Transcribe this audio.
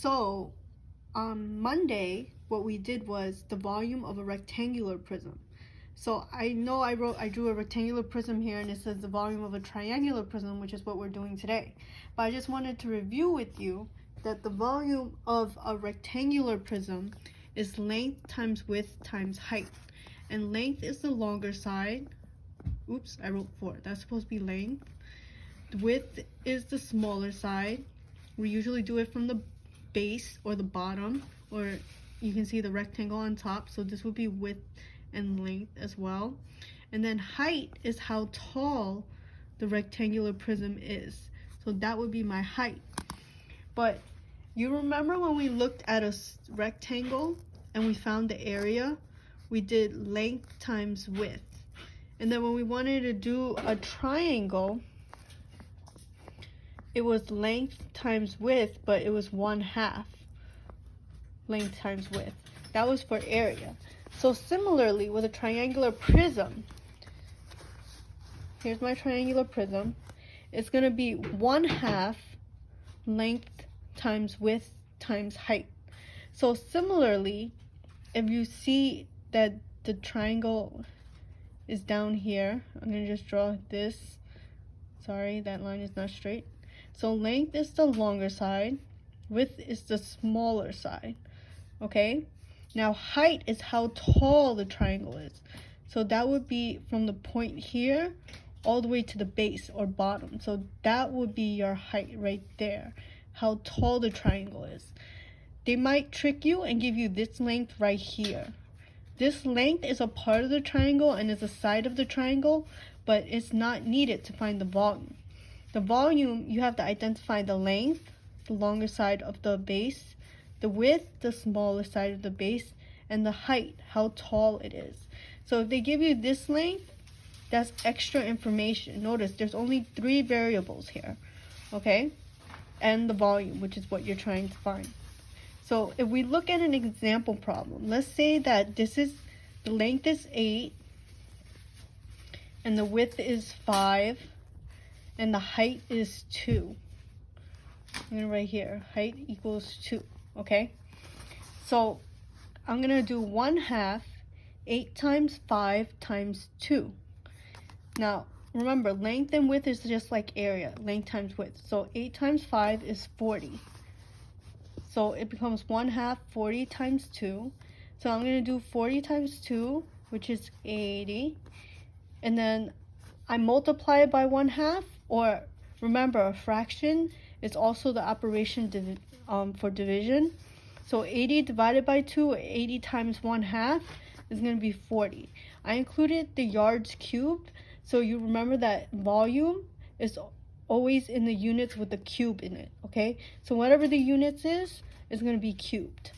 So on Monday, what we did was the volume of a rectangular prism. So I know I drew a rectangular prism here, and it says the volume of a triangular prism, which is what we're doing today. But I just wanted to review with you that the volume of a rectangular prism is length times width times height. And length is the longer side. Oops, I wrote 4. That's supposed to be length. Width is the smaller side. We usually do it from the base or the bottom, or you can see the rectangle on top, so this would be width and length as well. And then height is how tall the rectangular prism is, so that would be my height. But you remember when we looked at a rectangle and we found the area, we did length times width. And then when we wanted to do a triangle, it was length times width, but it was 1/2 length times width. That was for area. So similarly with a triangular prism, here's my triangular prism. It's going to be 1/2 length times width times height. So similarly, if you see that the triangle is down here, I'm going to just draw this. Sorry, that line is not straight. So length is the longer side, width is the smaller side, okay? Now height is how tall the triangle is. So that would be from the point here all the way to the base or bottom. So that would be your height right there, how tall the triangle is. They might trick you and give you this length right here. This length is a part of the triangle and is a side of the triangle, but it's not needed to find the volume. The volume, you have to identify the length, the longer side of the base, the width, the smaller side of the base, and the height, how tall it is. So if they give you this length, that's extra information. Notice there's only 3 variables here, okay? And the volume, which is what you're trying to find. So if we look at an example problem, let's say that the length is 8, and the width is 5, and the height is 2. I'm gonna write here, height equals 2, okay? So I'm gonna do 1/2, 8 times 5 times 2. Now, remember, length and width is just like area, length times width. So 8 times 5 is 40. So it becomes 1/2, 40 times 2. So I'm gonna do 40 times 2, which is 80. And then I multiply it by 1/2, or remember, a fraction is also the operation for division. So 80 divided by 2, 80 times 1/2 is going to be 40. I included the yards cubed, so you remember that volume is always in the units with the cube in it, okay? So whatever the units is going to be cubed.